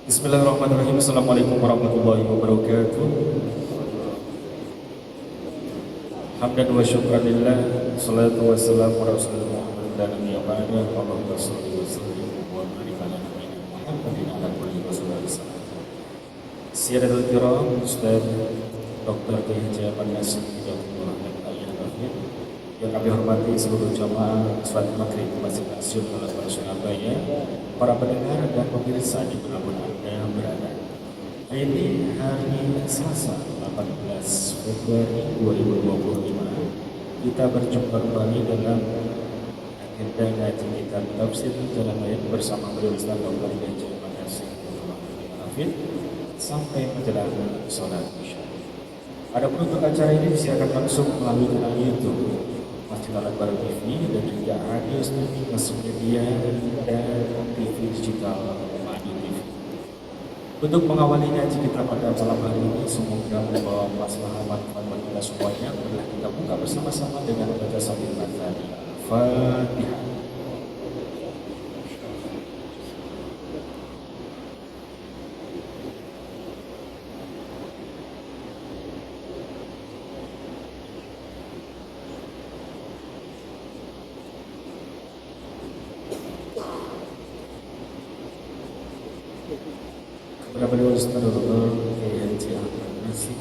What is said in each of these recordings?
Bismillahirrahmanirrahim. Assalamualaikum warahmatullahi wabarakatuh. Hamdan wa syukran lillah. Salatu wassalamu ala rasulillah Muhammad dan nabiyyi ba'da. Allahumma shalli wa sallim wa barik ala nabiyyina Muhammadin ala kulli wasallam. Sayyidul kiram, Ustaz Dr. Kiai Haji Ahmad Nasir yang kami hormati seluruh jamaah salat maghrib Masjid Nasional Al Surabaya, para pendengar dan pemirsa di dimanapun Anda berada. Ini hari Selasa 18 Februari 2025. Kita berjumpa kembali dalam agenda ngaji kitab tafsir Jalan Ayat bersama beliau Ustaz Dr. Kiai Haji Ahmad Nasir sampai menjelang sholat isya. Ada untuk acara ini disiarkan langsung melalui kanal YouTube Masjid Al-Akbar TV dan juga radio streaming masuk media dan TV digital Madu TV. Untuk mengawali ngaji kita pada malam hari ini, semoga membawa maslahat manfaat bagi kita semuanya. Marilah kita buka bersama-sama dengan baca satu Al-Fatihah. Kepada beliau Ustaz Dr. Kiai Haji Ahmad Nasir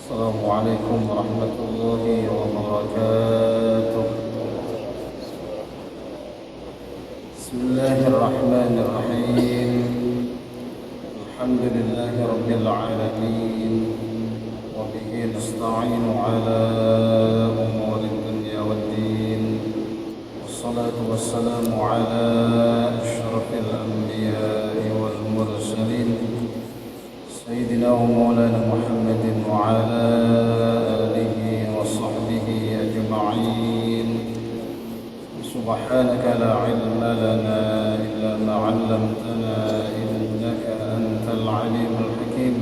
Assalamualaikum warahmatullahi wabarakatuh. Bismillahirrahmanirrahim. Alhamdulillahi rabbil alamin. Wa bihi nasta'inu ala umuri dunya waddin. والصلاة والسلام على أشرف الأنبياء والمرسلين سيدنا ومولانا محمد وعلى آله وصحبه أجمعين. سبحانك لا علم لنا إلا ما علمتنا إنك أنت العليم الحكيم.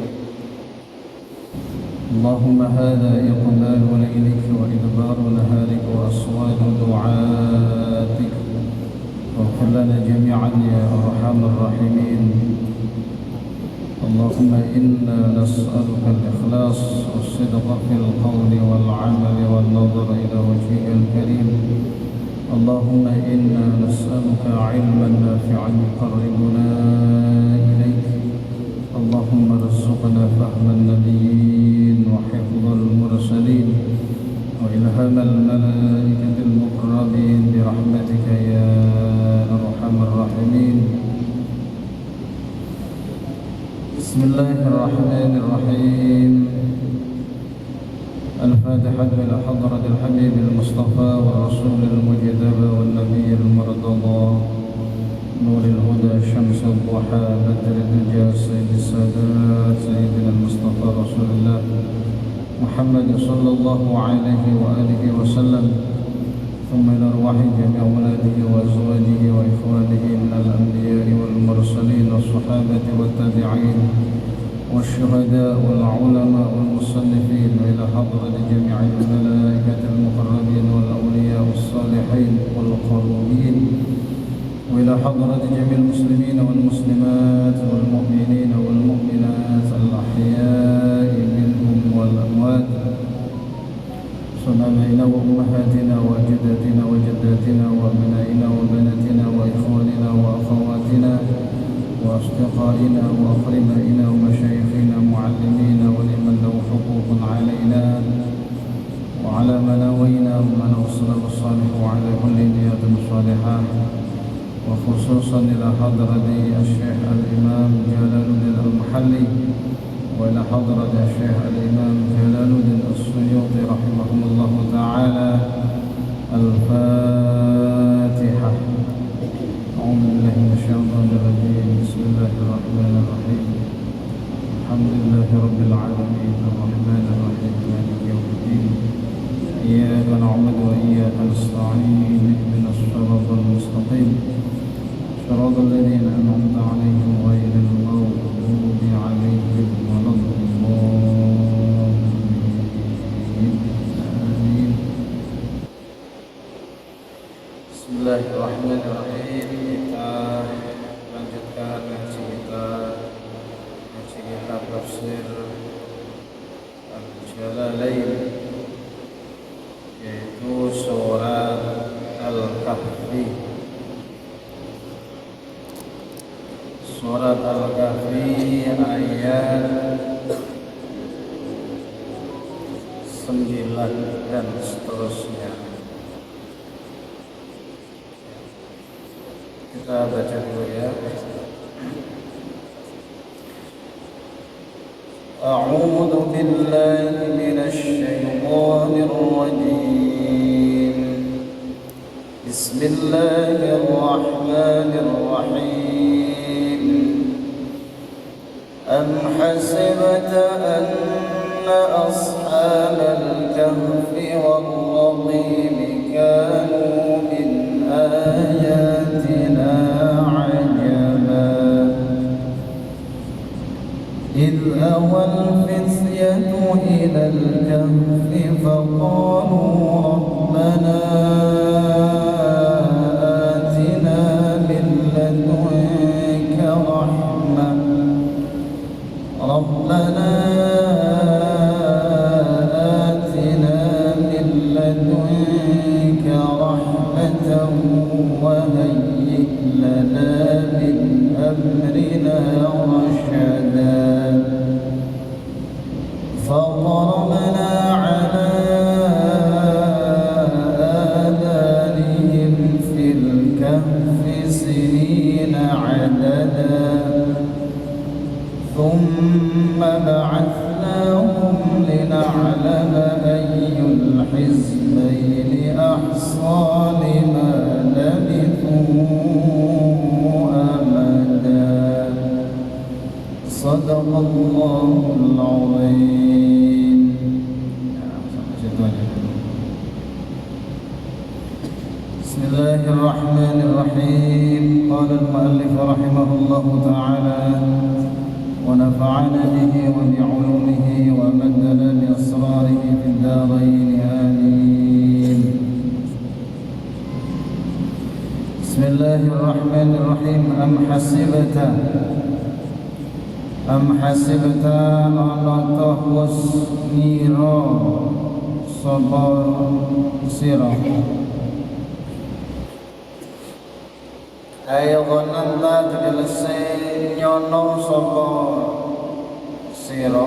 اللهم هذا إقبال ليلك وإدبار نهارك وأصوات دعاتك، واغفر لنا جميعا يا أرحم الراحمين. اللهم إنا نسألك الإخلاص والصدق في القول والعمل والنظر إلى وجهك الكريم. اللهم إنا نسألك علما نافعا يقربنا إليك. اللهم ارزقنا فهم النبيين وحفظ المرسلين وإلهام الملائكة المقربين برحمتك يا أرحم الراحمين. بسم الله الرحمن الرحيم. الفاتحة إلى حضرة الحبيب المصطفى والرسول المجتبى والنبي المرتضى نور الهدى شمس الضحى بدر الدجى سيد السادات سيدنا المصطفى رسول الله محمد صلى الله عليه وآله وسلم، ثم إلى أرواح جميع أولاده وأزواجه وإخوانه من الأنبياء والمرسلين والصحابة والتابعين والشهداء والعلماء والمصنفين، وإلى حضرة جميع الملائكة المقربين والأولياء والصالحين والقربين، وإلى حضرة جميع المسلمين والمسلمات والمؤمنين والمؤمنات الأحياء منهم والأموات. صنمائنا وأمهاتنا وأجدادنا وجداتنا وأبنائنا وبناتنا وإخواننا وأخواتنا وأصدقائنا وأقربائنا ومشايخنا معلمينا ولمن له حقوق علينا وعلى من أوينا ومن أوصله الصالح وعلى كل نية صالحة، وخصوصا إلى حضرة الشيخ الإمام جلال الدين المحلي وإلى حضرة الشيخ الإمام جلال الدين السيوطي رحمهم الله تعالى. الفاتحة. أعوذ بالله من الشيطان الرجيم. بسم الله الرحمن الرحيم. الحمد لله رب العالمين الرحمن الرحيم مالك يوم الدين. إياك نعبد وإياك نستعين اهدنا الصراط المستقيم صراط الذين أنعمت عليهم غير المغضوب عليهم ولا الضالين. آمين. Bismillahirrahmanirrahim. Kita lanjutkan ngaji kitab tafsir Al-Jalalain, yaitu surat Al-Kahfi. Surat Al-Kahfi ayat 9 dan seterusnya. Kita baca dulu ya. A'udzu billahi minasy syaithanir rajim. Bismillahirrahmanirrahim. Am hasibta anna ashabal kahfi wal raqim kanu min ayatina ajaba إذ أوى الفتية إلى الكهف فقالوا ربنا آتنا من لدنك رحمة ربنا آتنا من لدنك رحمة وهيئ لنا من أمرنا رشدا فضربنا على آذانهم في الكهف سنين عددا ثم بعثناهم لنعلم أي الحزبين أحصى لما لبثوا أمدا صدق الله العظيم. بسم الله الرحمن الرحيم. قال المؤلف رحمه الله تعالى ونفعنا به وبعلومه ومدنا بأسراره في الدارين آمين. بسم الله الرحمن الرحيم. Am hasibta ana tahus nira sapa sira ayo nanda tegelese nyono sapa sira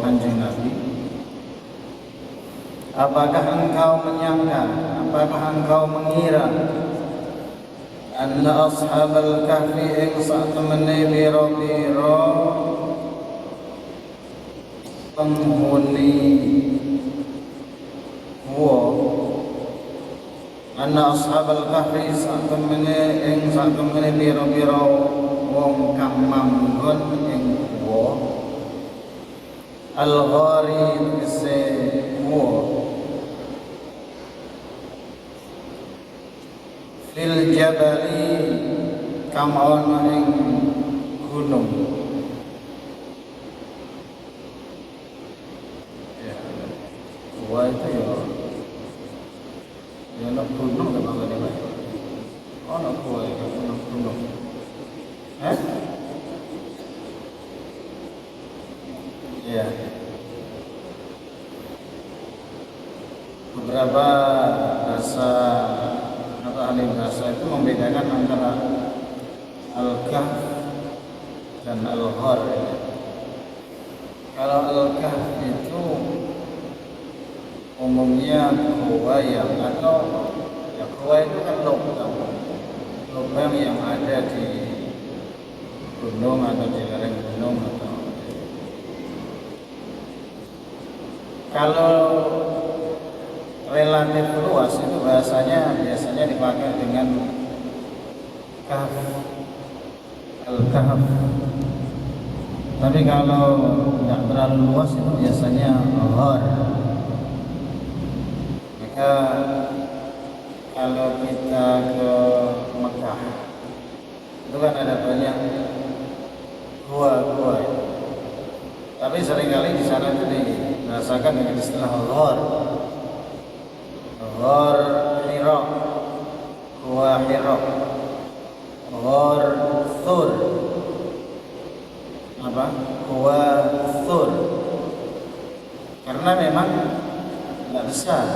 Kanjeng Nabi. Apakah engkau menyangka, apakah engkau mengira anna ashabal kahfi ing satemene pira-pira penghuni gua, anna ashabal kahfi satemene pira-pira wong kang manggon ing gua al-ghari se gua fil jabali kang ana ing gunung. Ya, gua itu ya ana gunung ta mangane bae. Ana gua ya gunung. Ya. Beberapa bahasa atau ahli bahasa itu membedakan antara al-kahf dan al-ghar. Kalau al-kahf itu umumnya khuwayam atau ya khuway itu kan lubang yang ada di gunung atau di lereng gunung atau kalau relatif luas itu biasanya dipakai dengan kahf, al-kahf. Tapi kalau tidak terlalu luas itu biasanya ghar. Maka kalau kita ke Mekah itu kan ada banyak gua-gua. Tapi seringkali di sana itu dirasakan dengan istilah ghar. Ghar Hira, Gua Hira, Ghor Thur, apa? Gua Thur. Karena memang tidak besar,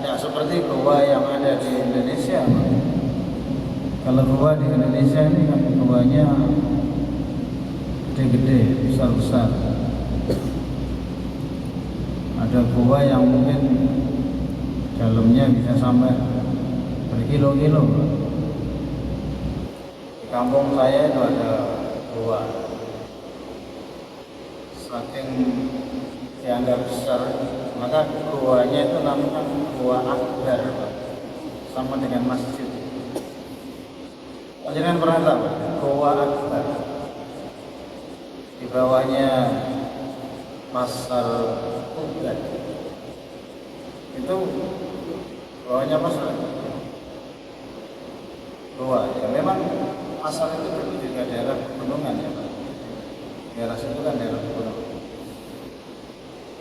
tidak seperti gua yang ada di Indonesia. Kalau gua di Indonesia ini kan guanya gede-gede, besar-besar. Ada gua yang mungkin dalamnya bisa sampai berkilo-kilo. Di kampung saya itu ada gua, saking dianggap besar, maka guanya itu namanya Gua Akbar, sama dengan masjid. Jangan pernah tahu Gua Akbar. Di bawahnya Pasar Ugat. Itu bawahnya pasar. Gua, ya memang pasar itu dulu juga daerah pegunungan ya Pak. Daerah situ kan daerah pegunungan.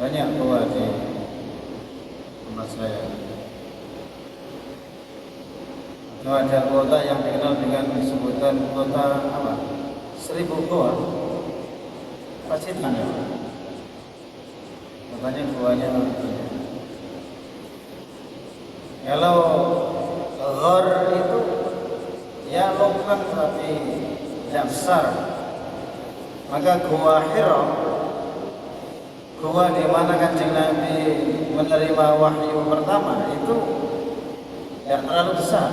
Banyak gua di tempat saya. Itu ada kota yang dikenal dengan sebutan kota apa? 1000 gua. Pacitan ya. Makanya guanya kalau Ghor itu ya lubang tapi tidak besar. Maka Gua Hira, gua di mana Kanjeng Nabi menerima wahyu pertama itu tidak terlalu besar.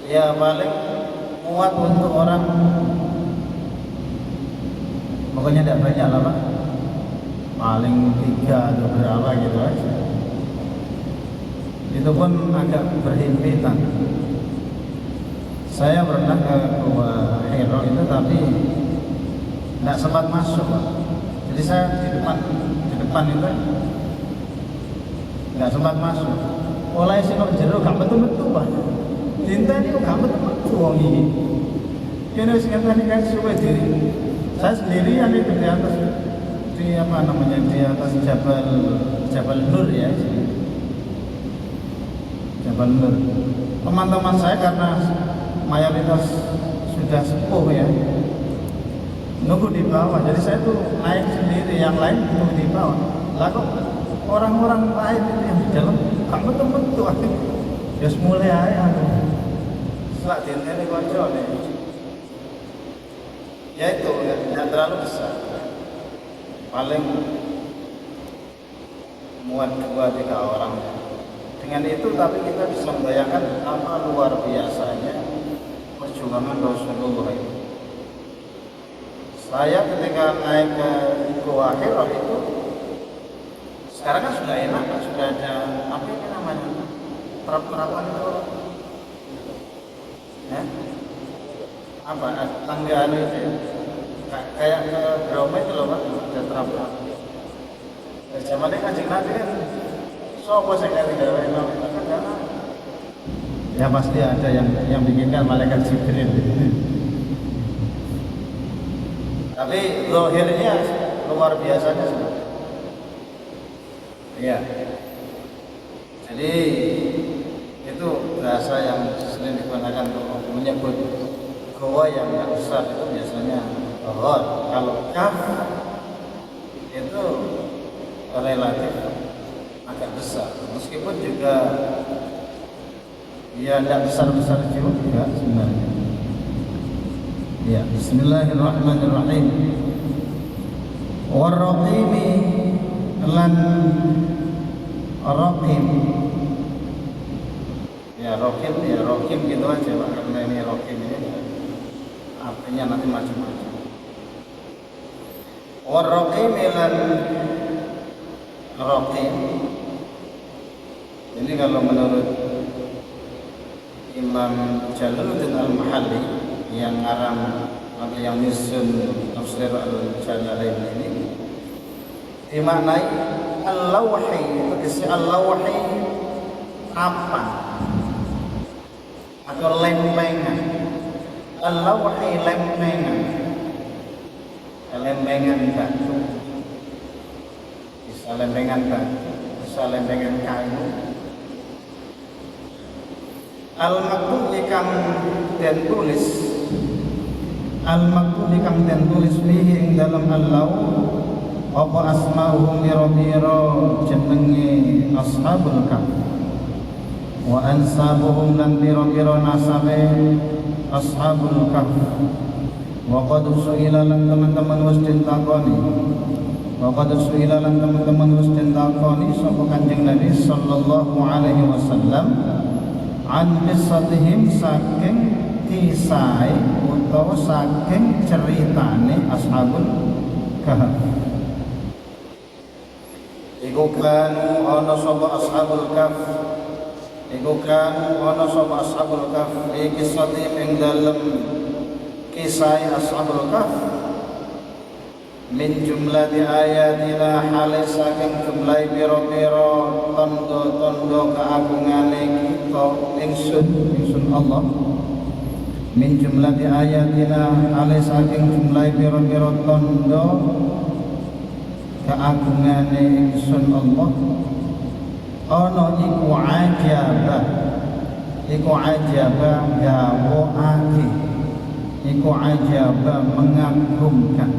Ya paling muat untuk orang, pokoknya tidak banyak lah Pak, paling 3 atau berapa gitu aja. Itu pun agak berhimpitan. Saya pernah ke Gua Hira itu tapi tidak sempat masuk Pak. Jadi saya di depan itu tidak sempat masuk. Mulai sinok jero gak betul-betul Pak. Dinten itu gak betul-betul wong iki. Kene sing ngene kan suwe diri. Saya sendirian itu di atas, di apa namanya, di atas Jabal Nur ya. Jabal Nur. Teman-teman saya karena mayoritas sudah sepuh ya, nunggu di bawah. Jadi saya tuh naik sendiri, yang lain nunggu di bawah. Lah kok orang-orang lain itu yang di dalam gak betul-betul ya mulai aja aku. Setelah dinten konco nih. Ya itu tidak terlalu besar, paling muat 2-3 orang. Dengan itu tapi kita bisa membayangkan apa luar biasanya perjuangan Rasulullah itu. Saya ketika naik ke Gua Hira itu, sekarang kan sudah enak, sudah ada apa ini namanya, terap-terapan itu ya? Apa tangga itu ya? Kayak ke Bromo itu loh Pak, ada terap-terap. Zamannya Kanjeng Nabi kan sopo sing gawe ya pasti ada yang bikinkan malaikat Jibril. Tapi zahirnya luar biasanya sudah. Iya. Jadi itu bahasa yang sering digunakan untuk menyebut gua yang besar itu biasanya Ghor. Kalau Kaf itu relatif agak besar, meskipun juga ya tidak besar-besar juga sebenarnya. Ya, Bismillahirrahmanirrahim. Warraqimi lan raqim. Ya raqim gitu aja Pak, karena ini raqim ini artinya nanti macam-macam. Warraqimi lan raqim. Ini kalau menurut Imam Jalaluddin Al-Mahalli yang ngarang atau yang nyusun Tafsir Al-Jalalain ini dimaknai al-lawhi, tegese al-lawhi papan atau lempengan. Al-lawhi lempengan, lempengan batu, bisa lempengan batu, bisa salembengan kayu. Al-maktub ikang den tulis, al-maktub ikang den tulis fihi ing dalam al-law apa asma'uhum biro-biro jenenge ashabul kahf wa ansabuhum lan biro-biro nasabe ashabul kahf. Wa qad su'ila lan teman-teman wis ditakoni, wa qad su'ila lan teman-teman wis ditakoni sapa Kanjeng Nabi sallallahu alaihi wasallam an qissatihim saking kisah utawa saking ceritane ashabul kahf. Iku kanu ana sapa ashabul kahf, iku kanu ana sapa ashabul kahf iki kisah ing dalem kisah ashabul kahf min jumlati ayatina halis saking jumlah biro-biro tondo-tondo keagungane kita ingsun Allah. Min jumlati ayatina halis saking jumlah biro-biro tondo keagungane ingsun Allah. Ana iku ajaba gawoake, iku ajaba mengagumkan.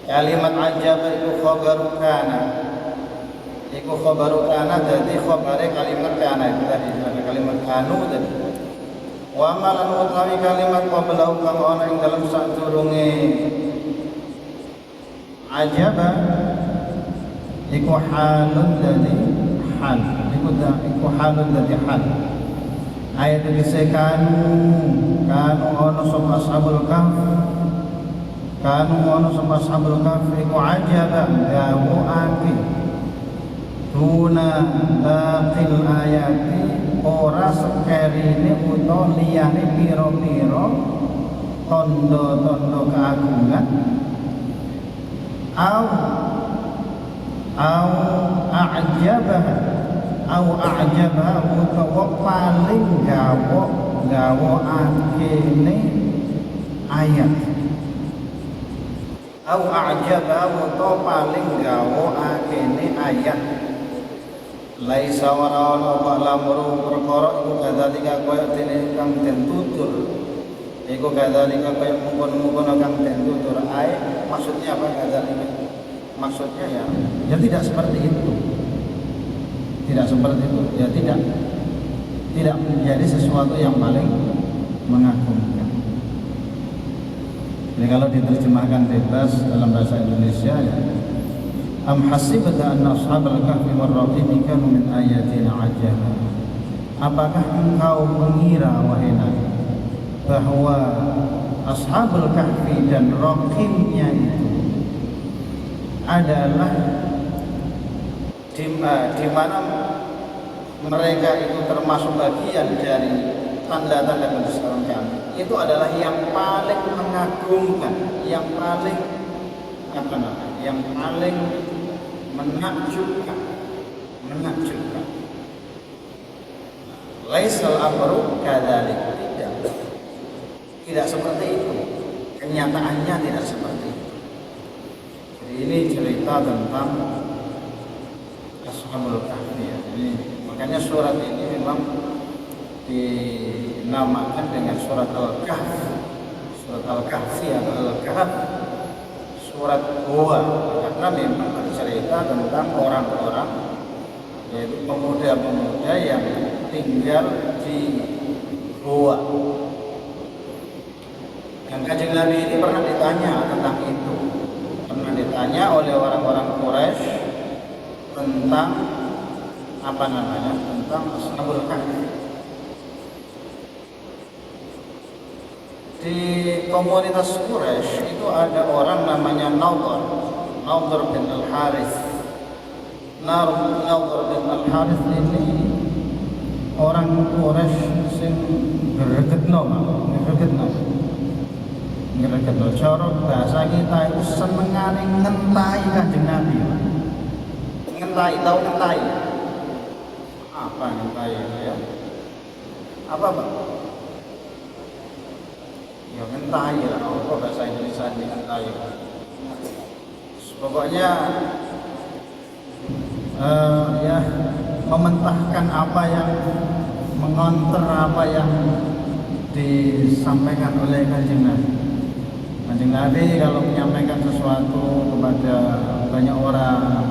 Kalimat ajab itu khabaru kana, itu khabaru kana, jadi khabare kalimat kana itu tadi ada kalimat kanu tadi. Wa malan utawi kalimat qablahu kang ana ing dalam sadurunge ajaba iku halun dadi hal, iku halun dadi hal. Ayat iki kanu ana sapa ashabul kahf, kanu ana sapa ashabul kahf iku ajaban gawoake tuna baqil ayati ora sekerine utawa liyane pira-pira tondo-tondo keagungan au a'jabah utawa paling gawoake ne ayat au a'jaba wa paling gawoake ne ayat. Laisa warawana lamru perkara iku kadhalika kaya dene kang den tutur, iku kadhalika kaya mungkon-mungkon kang den tutur. Maksudnya apa kadhalika? Maksudnya ya tidak seperti itu, tidak seperti itu, ya tidak menjadi sesuatu yang paling mengagumkan. Jadi kalau diterjemahkan bebas dalam bahasa Indonesia ya, am hasibta anna ashabal kahfi war raqim kanu min ayatina ajaba. Apakah engkau mengira wahai Nabi bahwa ashabul kahfi dan raqimnya itu adalah di mana mereka itu termasuk bagian dari tanda-tanda kebesaran kami, itu adalah yang paling mengagumkan, yang paling yang paling menakjubkan. Laisal amru kadzalik, tidak seperti itu, kenyataannya tidak seperti itu. Jadi ini cerita tentang ashabul kahfi ya. Makanya surat ini memang dinamakan dengan surat Al-Kahf, surat Al-Kahfi atau Al-Kahf, surat Gua, karena memang bercerita tentang orang-orang, yaitu pemuda-pemuda yang tinggal di gua. Dan Kanjeng Nabi ini pernah ditanya tentang itu, pernah ditanya oleh orang-orang Quraisy tentang tentang ashabul kahfi. Di komunitas Quraisy itu ada orang namanya Nadhr bin Al-Harith. Nadhr bin Al-Harith ini orang Quraisy sing gregetno. Cara bahasa kita itu senengane ngentai Kanjeng Nabi. Tahu ngentai. Apa ngentai ya? Apa Bang? Ya ngentai lah, apa bahasa Indonesia ini ngentai. Pokoknya ya mementahkan apa yang mengonter apa yang disampaikan oleh Kanjeng Nabi. Kanjeng Nabi kalau menyampaikan sesuatu kepada banyak orang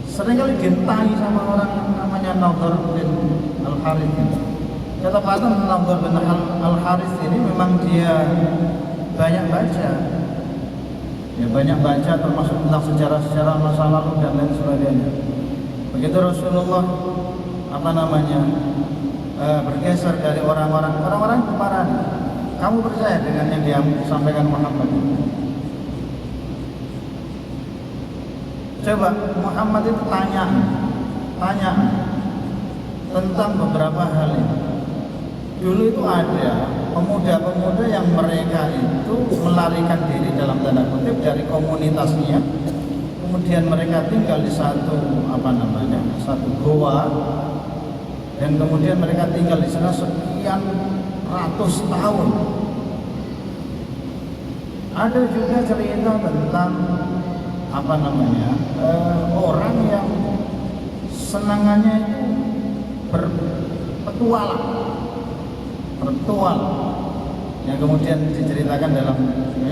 seringkali dintai sama orang yang namanya Nadhr bin Al-Harith. Ketepatan Nadhr bin Al-Harith ini memang dia banyak baca. Ya banyak baca termasuk tentang sejarah-sejarah masa lalu dan lain sebagainya. Begitu Rasulullah bergeser dari orang-orang kemarin. Kamu percaya dengan yang dia sampaikan Muhammad? Coba Muhammad itu tanya tentang beberapa hal ini. Dulu itu ada pemuda-pemuda yang mereka itu melarikan diri dalam tanda kutip dari komunitasnya, kemudian mereka tinggal di satu goa, dan kemudian mereka tinggal di sana sekian ratus tahun. Ada juga cerita tentang orang yang senangannya itu berpetualang, yang kemudian diceritakan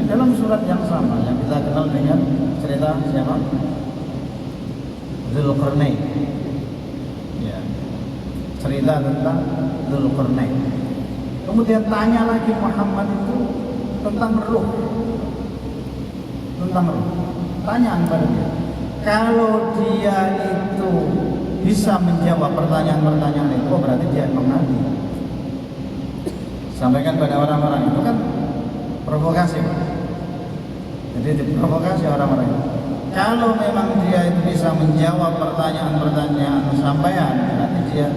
dalam surat yang sama yang kita kenal dengan cerita siapa? Dzulqarnain. Ya, cerita tentang Dzulqarnain. Kemudian tanya lagi Muhammad itu tentang ruh. Tanyaan pada dia. Kalau dia itu bisa menjawab pertanyaan-pertanyaan itu, berarti dia memang nabi. Sampaikan pada orang-orang itu kan provokasi. Jadi diprovokasi orang-orang itu. Kalau memang dia itu bisa menjawab pertanyaan-pertanyaan sampaian, berarti dia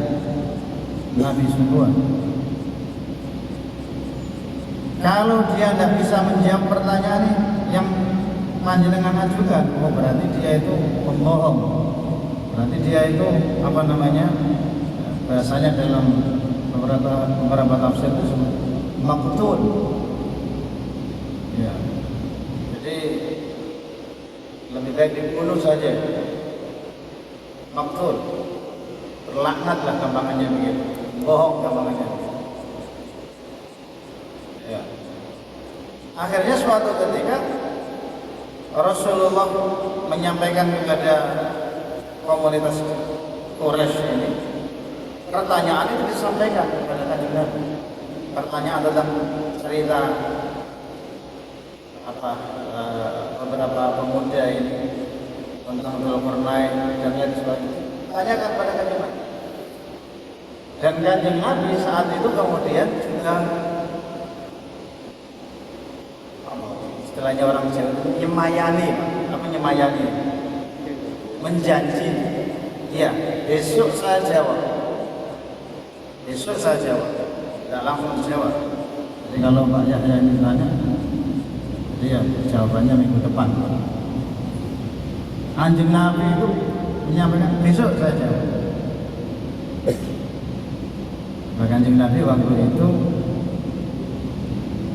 nabi sungguhan. Kalau dia tidak bisa menjawab pertanyaan yang panjenengan ajukan, berarti dia itu pembohong. Berarti dia itu bahasanya dalam beberapa tafsir itu maqtul. Ya. Jadi lebih baik dibunuh saja. Maqtul. Terlaknatlah gampangannya begitu. Bohong gampangannya. Ya. Akhirnya suatu ketika Rasulullah menyampaikan kepada komunitas Quraisy ini, pertanyaan itu disampaikan kepada Kanjeng Nabi. Pertanyaan tentang cerita beberapa pemuda ini tentang Dzulqarnain dan lain sebagainya. Tanyakan pada Kanjeng Nabi. Dan Kanjeng Nabi saat itu kemudian juga istilahnya orang Jawa itu nyemayani, menjanji, ya besok saya jawab, tidak langsung jawab. Jadi kalau Pak Yahya ini tanya, dia jawabannya minggu depan. Kanjeng Nabi itu menyampaikan besok saya jawab. Kanjeng Nabi waktu itu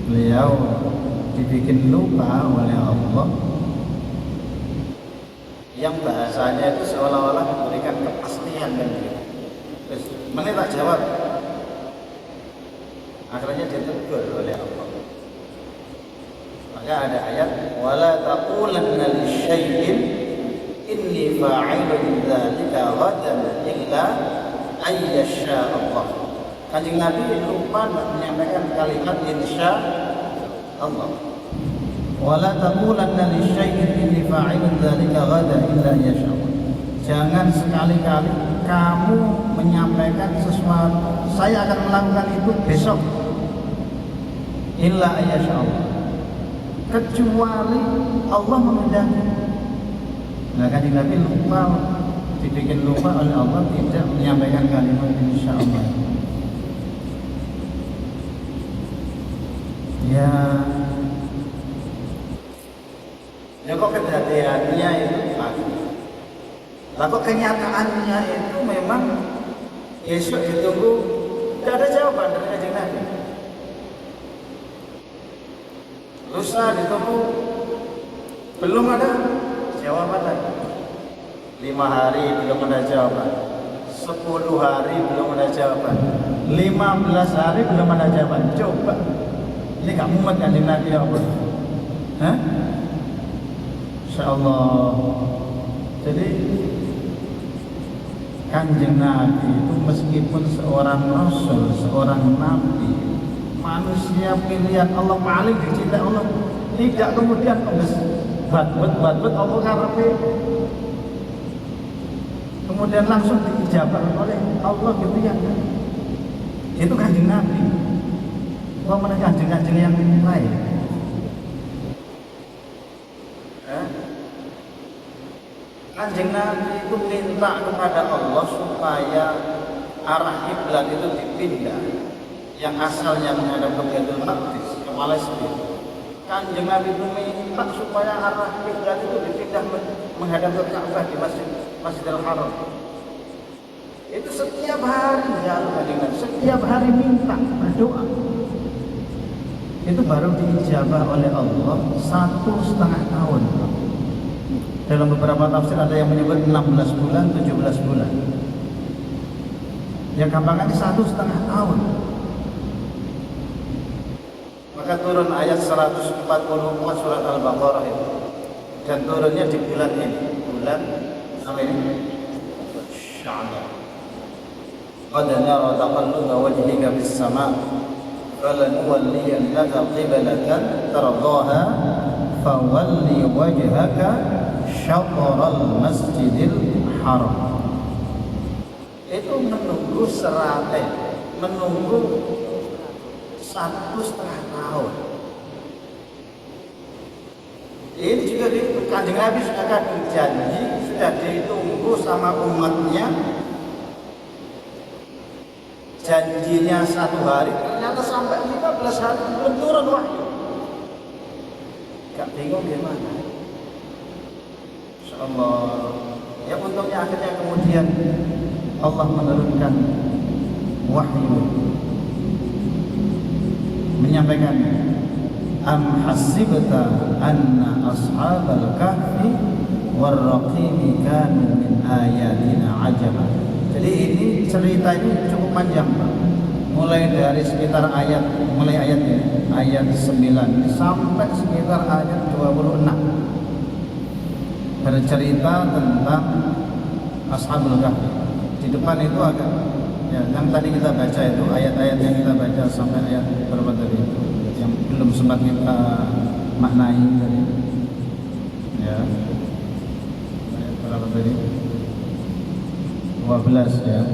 beliau dibikin lupa oleh Allah, yang bahasanya itu seolah-olah memberikan kepastian dan gitu. Terus mana tak jawab, akhirnya ditegur oleh Allah. Maka ada ayat wala taqulanna lisyai'in inni fa'ilun dzalika ghadan illa ayyasha Allah. Kanjeng Nabi lupa menyampaikan kalimat insya Allah. Wala taqulanna lisyai'in inni fa'ilun dzalika ghadan illa yasha Allah. Jangan sekali-kali kamu menyampaikan sesuatu, saya akan melakukan itu besok, illa yasha Allah, kecuali Allah menghendaki. Nah, Kanjeng Nabi dibikin lupa oleh Allah, tidak menyampaikan kalimat insya Allah. Ya kok kehati-hatiannya itu pasti. Lah kok kenyataannya itu memang besok ditunggu, tidak ada jawaban dari Kanjeng Nabi. Lusa ditunggu, belum ada jawaban lagi. 5 hari belum ada jawaban, 10 hari belum ada jawaban, 15 hari belum ada jawaban. Coba, ini gak mumet Kanjeng Nabi apa? Hah? Insyaallah. Jadi Kanjeng Nabi itu meskipun seorang Rasul, seorang Nabi, manusia pilihan Allah, paling dicintai Allah, tidak kemudian bat-bat Allah karepe kemudian langsung diijabah oleh Allah gitu ya. Itu Kanjeng Nabi. Kok mana kanjeng-kanjeng yang lain? Kanjeng Nabi itu minta kepada Allah supaya arah kiblat itu dipindah, yang asalnya menghadap ke Baitul Maqdis, ke Palestina. Kanjeng Nabi itu minta supaya arah kiblat itu dipindah menghadap ke Ka'bah di Masjidil Haram. Itu setiap hari ya, setiap hari minta, berdoa. Itu baru diijabah oleh Allah 1,5 tahun. Dalam beberapa tafsir ada yang menyebut 16 bulan, 17 bulan. Yang gampangannya 1,5 tahun. Maka turun ayat 144 surat Al-Baqarah itu. Dan turunnya di bulan ini. Bulan apa ini? Sya'ban. Qad nara taqalluba wajhika bis sama' falanuwalliyannaka qiblatan tardaha fawalli wajhaka syatral masjidil haram. Itu menunggu menunggu 1,5 tahun. Ini juga di Kanjeng Nabi sudah janji, sudah ditunggu sama umatnya. Janjinya 1 hari, ternyata sampai 15 hari belum turun wahyu. Gak bingung gimana? Insyaallah. Ya untungnya akhirnya kemudian Allah menurunkan wahyu, menyampaikan am hasibta anna ashabal kahfi warraqimi kanu min ayatina ajaba. Jadi ini cerita ini cukup panjang, Pak. Mulai dari sekitar mulai ayat ini, ayat 9 sampai sekitar ayat 26. Bercerita tentang Ashabul Kahfi. Di depan itu agak ya, yang tadi kita baca itu ayat-ayat yang kita baca sampai ayat berapa tadi itu yang belum sempat kita maknai tadi. Ya. Ayat berapa tadi? 12 ya.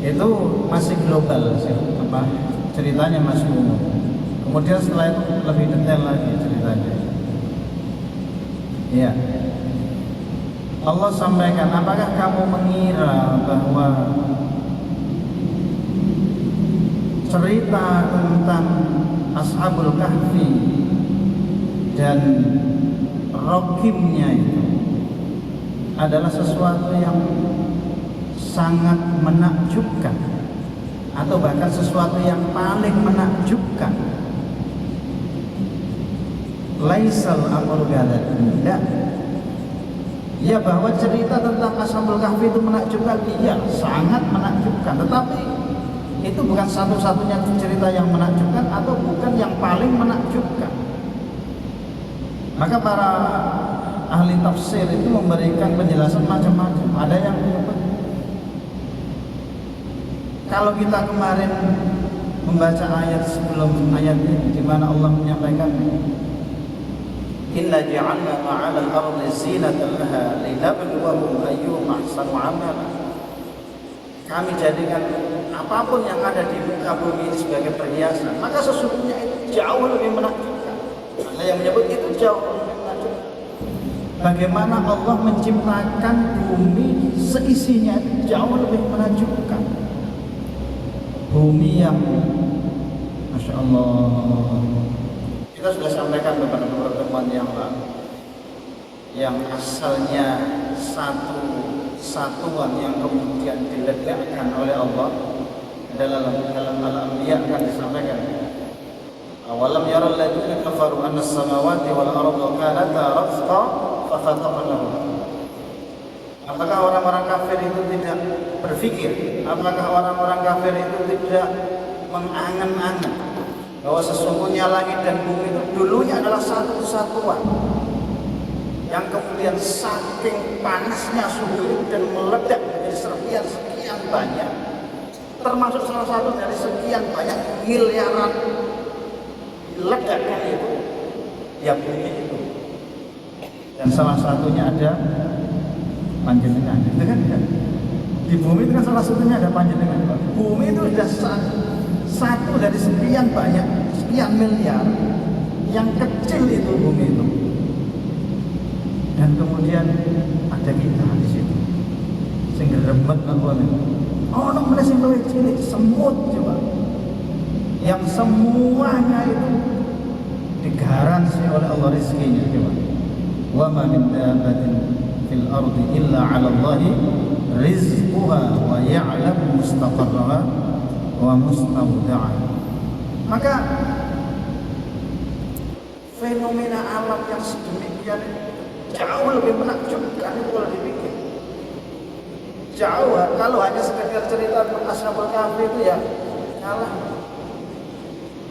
Itu masih global sih, ceritanya masih umum. Kemudian setelah itu lebih detail lagi ceritanya. Ya. Allah sampaikan, apakah kamu mengira bahwa cerita tentang Ashabul Kahfi dan Raqimnya itu adalah sesuatu yang sangat menakjubkan atau bahkan sesuatu yang paling menakjubkan? Laisal amru kadza. Tidak. Ya, bahwa cerita tentang Ashabul Kahfi itu menakjubkan, iya, sangat menakjubkan. Tetapi itu bukan satu-satunya cerita yang menakjubkan atau bukan yang paling menakjubkan. Maka para ahli tafsir itu memberikan penjelasan macam-macam. Ada yang menyebut, kalau kita kemarin membaca ayat sebelum ayat ini, di mana Allah menyampaikan inna ja'alna ma'alal ardi zinatan laha linabluwahum ayyuhum ahsanu amala. Kami jadikan apapun yang ada di muka bumi ini sebagai perhiasan, maka sesungguhnya itu jauh lebih menakjubkan. Ada yang menyebut itu jauh lebih menakjubkan. Bagaimana Allah menciptakan bumi seisinya jauh lebih menakjubkan. Bumi yang Masya Allah, kita sudah sampaikan beberapa pertemuan yang lalu, yang asalnya satu satuan yang kemudian diledakkan oleh Allah dalam Al-Anbiya akan disampaikan. Awalam yaral ladzina kafaru anna as-samawati wal arda kanata ratqa fa Apakah orang-orang kafir itu tidak berpikir? Apakah orang-orang kafir itu tidak mengangan-angan bahwa sesungguhnya langit dan bumi itu dulunya adalah satu kesatuan, yang kemudian saking panasnya suhu itu dan meledak menjadi sekian banyak, termasuk salah satu dari sekian banyak miliaran ledakan itu ya bumi itu, dan salah satunya ada panjenengan, itu kan? Di bumi itu kan salah satunya ada panjenengan. Bumi itu sudah satu dari sekian banyak, sekian miliar, yang kecil itu bumi itu. Dan kemudian ada kita di situ, sehingga remet apa nih? Oh, nak mana sih lebih cilik semut coba, yang semuanya itu digaransi oleh Allah rezekinya coba. Wa ma min dabbatin fil ardi illa 'ala Allahi rizquha wa ya'lamu mustaqarraha wa mustawda'aha. Maka fenomena alam yang sedemikian jauh lebih menakjubkan itu kalau dipikir. Jauh, kalau hanya sekedar cerita Ashabul Kahfi itu ya kalah.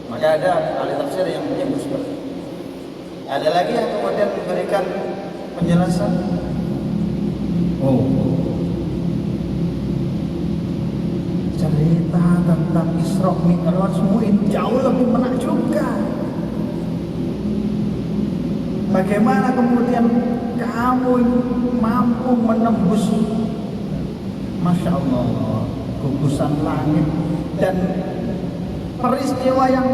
Maka ada ahli tafsir yang menyebut seperti itu. Ada lagi yang kemudian memberikan penjelasan. Oh, cerita tentang Isra Mi'raj ini jauh lebih menakjubkan. Bagaimana kemudian kamu mampu menembus, Masya Allah, gugusan langit dan peristiwa yang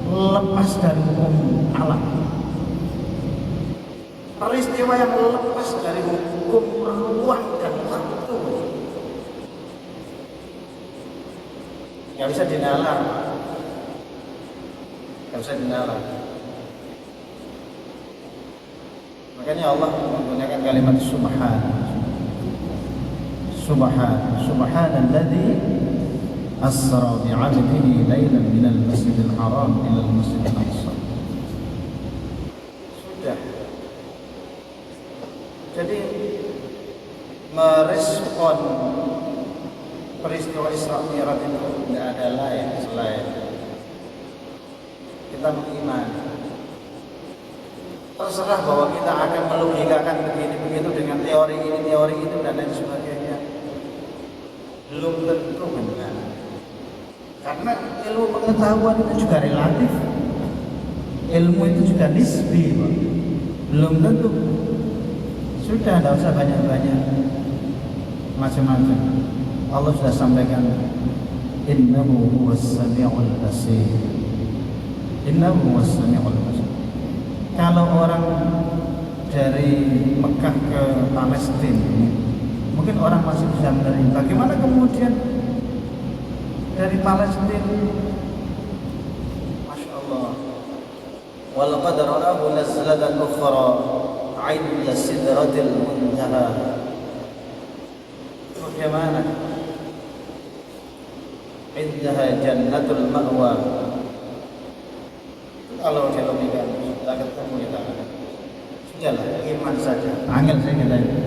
lepas dari hukum alam, peristiwa yang lepas dari hukum ruang dan waktu, nggak bisa dinalar, nggak bisa dinalar. Makanya Allah menggunakan kalimat subhanalladzi asra bi'abdihi lailan minal masjidil haram ilal masjidil aqsa. Sudah. Jadi merespon peristiwa Isra Mi'raj itu tidak ada lain selain kita mengimani. Terserah bahwa kita akan melogikakan begini-begitu dengan teori ini, teori itu, dan lain sebagainya. Belum tentu benar. Karena ilmu pengetahuan itu juga relatif. Ilmu itu juga nisbi, Pak. Belum tentu. Sudah, tidak usah banyak-banyak macam-macam. Allah sudah sampaikan, innahu huwas sami'ul basir. Innahu huwas sami'ul basir. Kalau orang dari Mekah ke Palestina, mungkin orang masih bisa menerima. Bagaimana kemudian dari Palestina? Masya Allah. Walaqad ra'ahu nazlatan ukhra 'inda sidratil muntaha. Bagaimana? 'Indaha jannatul ma'wa. Kalau kita ketemu kita sudahlah, iman saja. Angel saya kita ini.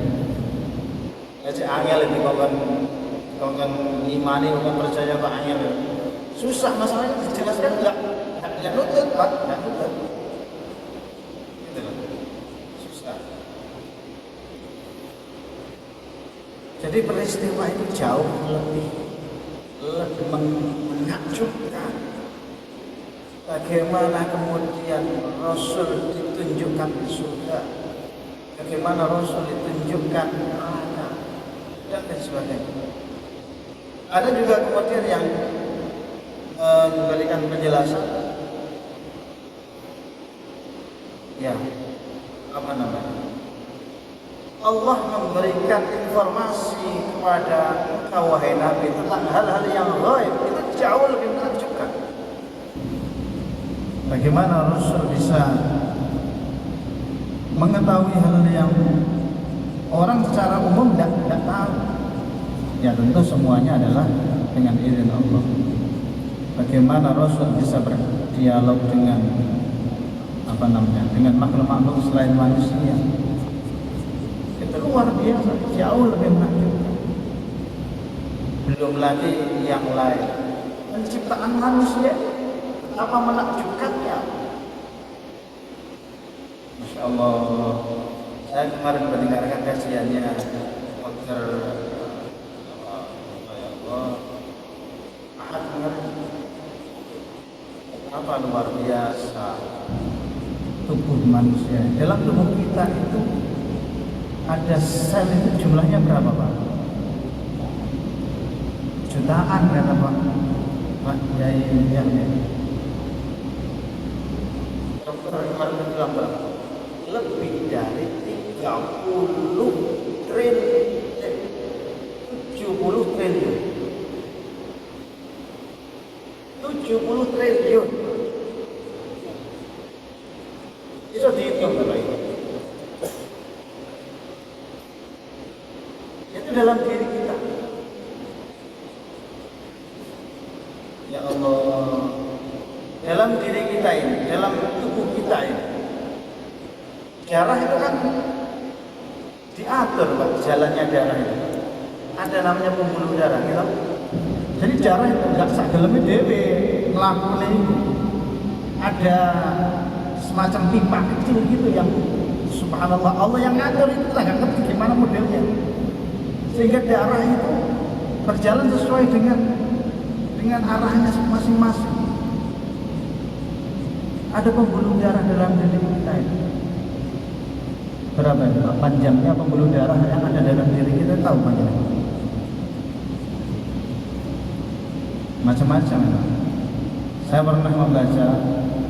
Jadi angel ini kalau kan imani, kalau percaya ke angel susah, masalahnya dijelaskan enggak nutut, Pak, enggak nutut. Gitu loh. Susah. Jadi peristiwa itu jauh lebih menakjubkan. Bagaimana kemudian Rasul ditunjukkan di surga, bagaimana Rasul ditunjukkan neraka, dan lain sebagainya. Ada juga kemudian yang memberikan penjelasan, ya, apa namanya? Allah memberikan informasi kepada engkau wahai Nabi tentang hal-hal yang gaib, itu jauh lebih menakjubkan. Bagaimana Rasul bisa mengetahui hal yang orang secara umum tidak tahu? Ya tentu semuanya adalah dengan izin Allah. Bagaimana Rasul bisa berdialog dengan dengan makhluk-makhluk selain manusia? itu luar biasa, jauh lebih menakjubkan. Belum lagi yang lain, penciptaan manusia apa menakjubkannya. Masya Allah, saya kemarin mendengarkan kajiannya Dr. Ahad kemarin. Apa luar biasa tubuh manusia. Dalam tubuh kita itu ada sel itu jumlahnya berapa Pak? Jutaan kata Pak Yai yang dokter kemarin bilang berapa? Lebih dari 70 triliun 70 triliun itu dihitung kalau itu dalam diri kita. Ya Allah, dalam diri kita ini, dalam tubuh kita ini, darah itu kan diatur Pak, jalannya darah itu. Ada namanya pembuluh darah gitu. Jadi darah itu nggak sageleme dhewe nglakune itu. Ada semacam pipa kecil gitu yang subhanallah Allah yang ngatur itu, kita nggak ngerti gimana modelnya. Sehingga darah itu berjalan sesuai dengan arahnya masing-masing. Ada pembuluh darah dalam diri kita itu. Berapa itu Pak? Panjangnya pembuluh darah yang ada dalam diri kita tahu panjangnya? Macam-macam. Saya pernah membaca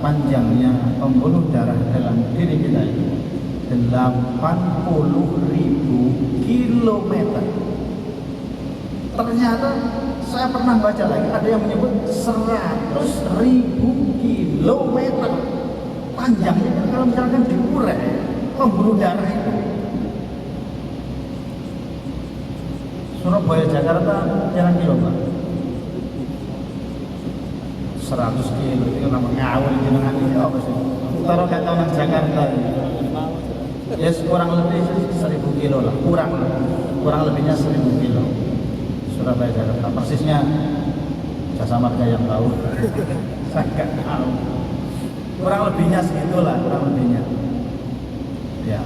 panjangnya pembuluh darah dalam diri kita itu 80.000 kilometer. Ternyata saya pernah baca lagi ada yang menyebut 100.000 kilometer panjangnya. Kalau misalkan diurai pembuluh darah itu, Surabaya Jakarta jalan kilo Pak? 100 kilo itu nama ngawur jenengan ini apa sih? Taruh kata orang Jakarta ya kurang lebih 1.000 kilo lah, kurang lebihnya 1.000 kilo Surabaya Jakarta. Persisnya Jasa Marga yang tahu. Saya nggak tahu, kurang lebihnya segitulah, kurang lebihnya ya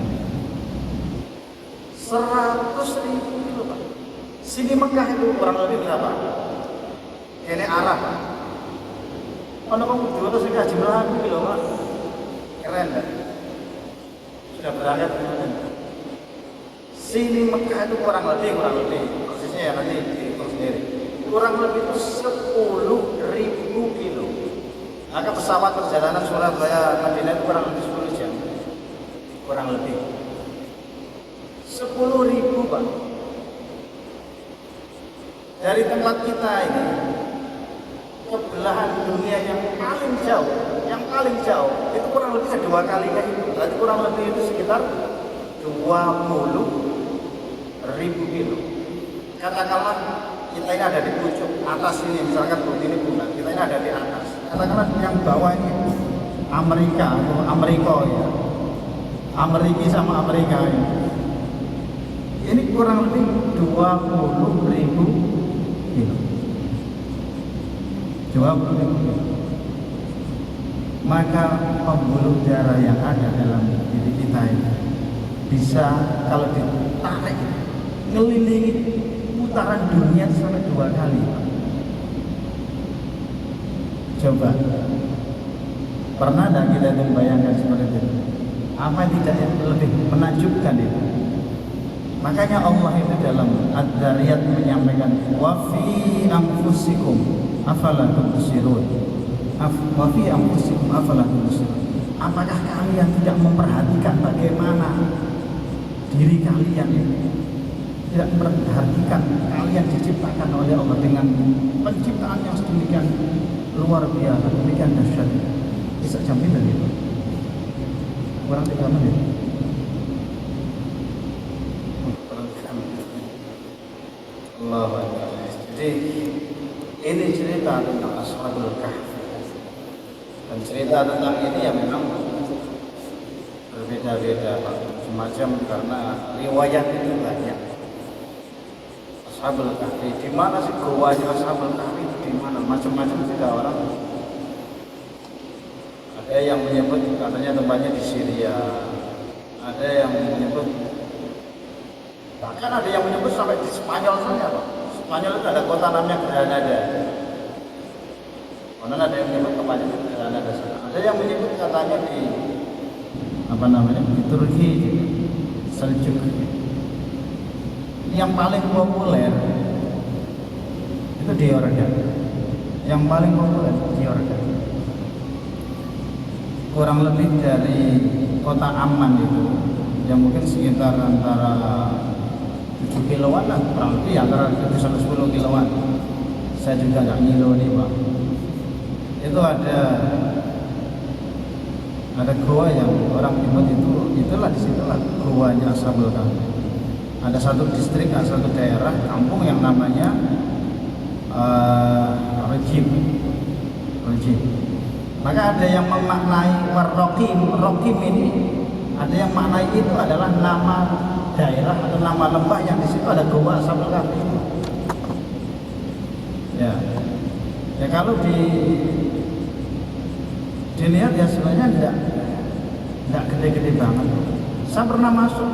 100.000 kilo Pak. Sini Mekah itu kurang lebih berapa? Ini Arab Pak. Kalau kamu dulu tuh sudah jumlah kilo Pak, keren kan? Sudah berangkat keren. Sini Mekah itu kurang lebih persisnya ya nanti dihitung sendiri. Kurang lebih itu 10.000 kilo. Maka pesawat perjalanan Surabaya Madinah itu kurang lebih 10 jam. Kurang lebih 10.000 Pak. Dari tempat kita ini ke belahan dunia yang paling jauh itu kurang lebih 2 kali kayak itu. Berarti kurang lebih itu sekitar 20.000 kilo. Katakanlah kita ini ada di pucuk atas ini, misalkan ini bulan, kita ini ada di atas. Katakanlah yang bawah ini Amerika atau Amerika ya. Amerika sama Amerika ini. Ini kurang lebih 20.000 kilo. 20.000 kilo. Maka pembuluh darah yang ada dalam diri kita ini bisa kalau ditarik ngelilingi putaran dunia sampai 2 kali. Coba pernah tidak kita membayangkan seperti itu? Apa yang tidak yang lebih menakjubkan itu? Makanya Allah itu dalam Ad-Dzariyat menyampaikan wa fi anfusikum afala tubsirun. Wa fi anfusikum afala tubsirun. Apakah kalian tidak memperhatikan bagaimana diri kalian ini? Tidak memperhatikan kalian diciptakan oleh Allah dengan penciptaan yang sedemikian luar biasa, demikian dahsyat. Bisa jam itu gitu. Kurang 3 menit. Allah. Jadi ini cerita tentang Ashabul Kahfi. Dan cerita tentang ini yang memang berbeda-beda Pak. semacam karena riwayat itu banyak. Ashabul Kahfi, di mana sih goanya Ashabul Kahfi itu di mana? Macam-macam juga orang. Ada yang menyebut katanya tempatnya di Syria, ada yang menyebut, bahkan ada yang menyebut sampai di Spanyol saja, Pak. Spanyol itu ada kota namanya Granada. Kemudian ada yang menyebut tempatnya di Granada sana. Ada yang menyebut katanya di di Turki, Seljuk. Yang paling populer itu di Yordan. Yang paling populer di Yordan. Kurang lebih dari kota Amman itu, yang mungkin sekitar antara 7 kiloan lah, kurang lebih antara 7 sampai 10 kiloan. Saya juga nggak ngilu nih Pak. Itu ada goa yang orang nyebut itulah disitulah goanya Ashabul Kahfi. Ada satu distrik, ada satu daerah kampung yang namanya Rejim. Maka ada yang memaknai Rokim ini, ada yang maknai itu adalah nama daerah atau nama lembah yang di situ ada goa Ashabul Kahfi. Ya kalau dilihat ya sebenarnya tidak gede-gede banget. Saya pernah masuk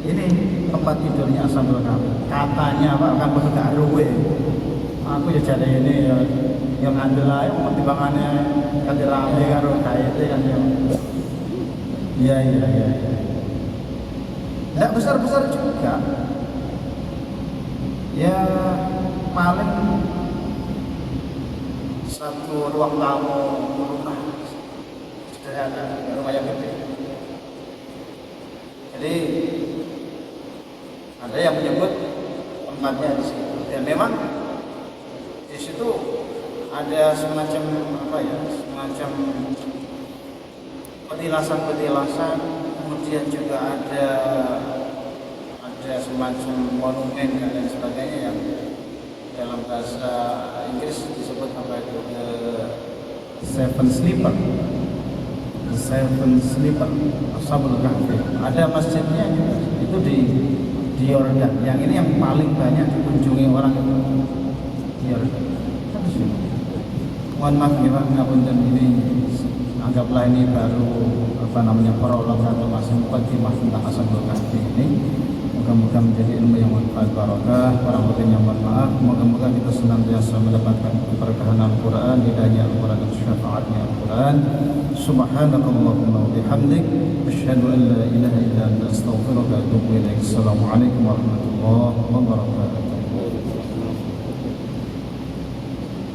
ini tempat tidurnya Ashabul Kahfi. Katanya Pak kan begitu ruwe. Aku ya jadi ini yang ngambil aja pertimbangannya kan rame karo kaite kan ya. Iya. Tidak besar-besar juga. Ya paling satu ruang tamu rumah sederhana, rumah yang gede. Jadi ada yang menyebut tempatnya di situ. Dan memang di situ ada semacam semacam petilasan, kemudian juga ada semacam monumen dan lain sebagainya yang dalam bahasa Inggris disebut Seven Sleeper Ashabul Kahfi. Ada masjidnya juga itu di Yordan. Yang ini yang paling banyak dikunjungi orang itu di Yordan. Mohon maaf ya Pak, ngapunten, ini anggaplah ini baru prolog atau masih mukadimah tentang Ashabul Kahfi ini. Moga-moga menjadi ilmu yang manfaat barokah. Para yang mohon maaf. Moga-moga kita senantiasa mendapatkan keberkahan Al-Quran, hidayah Al-Quran dan syafaatnya Al-Quran. Subhanakallahumma wa bihamdik, asyhadu an la ilaha illa anta, astaghfiruka wa atubu ilaik. Assalamualaikum warahmatullahi wabarakatuh.